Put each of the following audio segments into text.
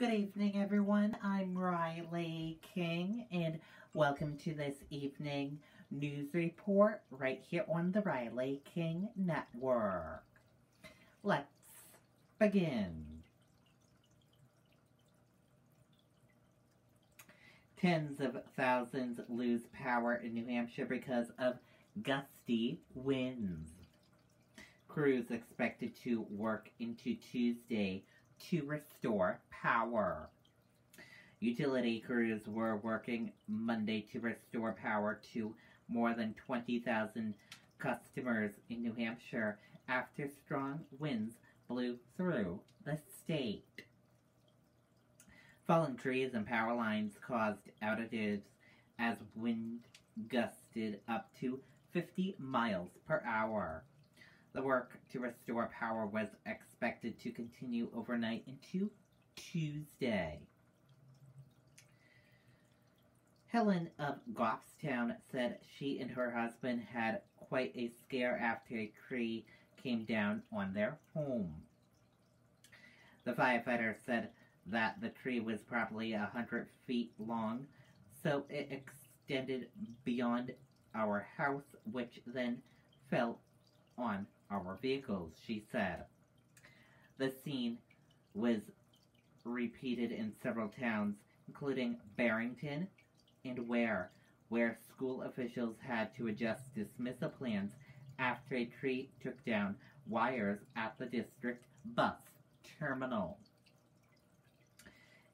Good evening, everyone. I'm Riley King, and welcome to this evening news report right here on the Riley King Network. Let's begin. Tens of thousands lose power in New Hampshire because of gusty winds. Crews expected to work into Tuesday to restore power. Utility crews were working Monday to restore power to more than 20,000 customers in New Hampshire after strong winds blew through the state. Fallen trees and power lines caused outages as wind gusted up to 50 miles per hour. The work to restore power was expected to continue overnight into Tuesday. Helen of Goffstown said she and her husband had quite a scare after a tree came down on their home. The firefighter said that the tree was probably 100 feet long, so it extended beyond our house, which then fell on our vehicles, she said. The scene was repeated in several towns, including Barrington and Ware, where school officials had to adjust dismissal plans after a tree took down wires at the district bus terminal.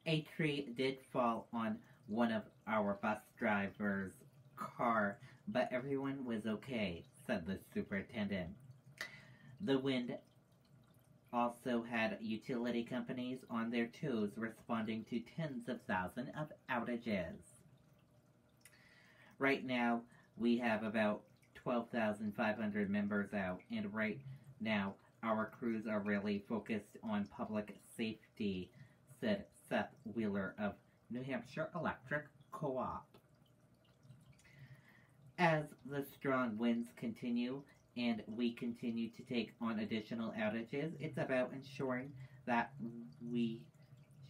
A tree did fall on one of our bus driver's car, but everyone was okay, said the superintendent. The wind also had utility companies on their toes, responding to tens of thousands of outages. Right now, we have about 12,500 members out, and right now, our crews are really focused on public safety, said Seth Wheeler of New Hampshire Electric Co-op. As the strong winds continue and we continue to take on additional outages, it's about ensuring that we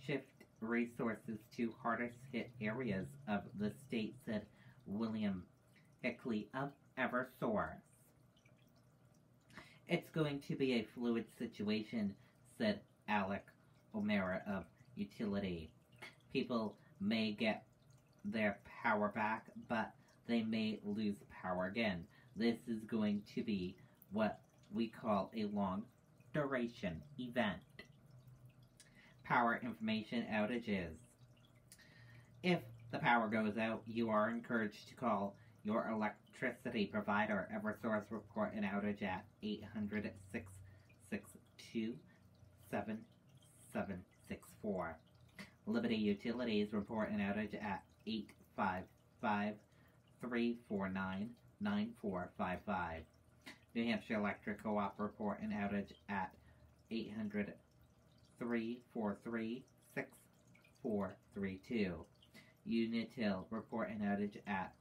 shift resources to hardest hit areas of the state, said William Hickley of Eversource. It's going to be a fluid situation, said Alec O'Mara of Utility. People may get their power back, but they may lose power again. This is going to be what we call a long duration event. Power information outages. If the power goes out, you are encouraged to call your electricity provider. Eversource report an outage at 800-662-7764. Liberty Utilities report an outage at 855-349-9455. New Hampshire Electric Co-op report an outage at 800-343-6432. Unitil report an outage at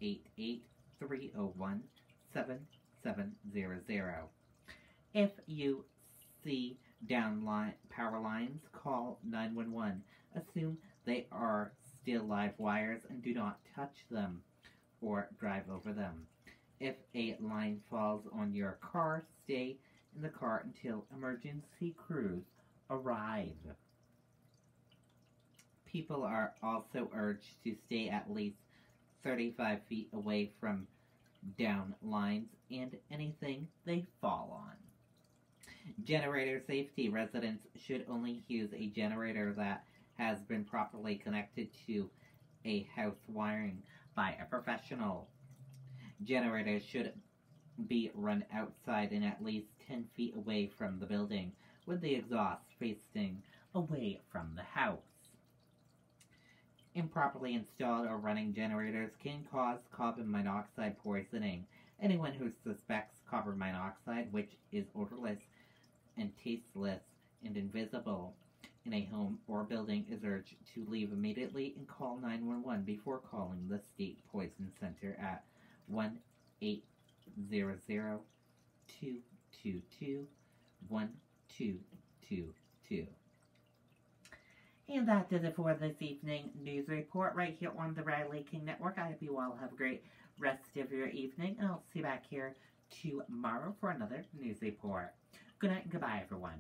888-301-7700. If you see down power lines, call 911. Assume they are still live wires and do not touch them or drive over them. If a line falls on your car, stay in the car until emergency crews arrive. People are also urged to stay at least 35 feet away from down lines and anything they fall on. Generator safety. Residents should only use a generator that has been properly connected to a house wiring by a professional. Generators should be run outside and at least 10 feet away from the building, with the exhaust facing away from the house. Improperly installed or running generators can cause carbon monoxide poisoning. Anyone who suspects carbon monoxide, which is odorless and tasteless and invisible, in a home or building is urged to leave immediately and call 911 before calling the State Poison Center at 1-800-222-1222. And that does it for this evening news report right here on the Riley King Network. I hope you all have a great rest of your evening, and I'll see you back here tomorrow for another news report. Good night and goodbye, everyone.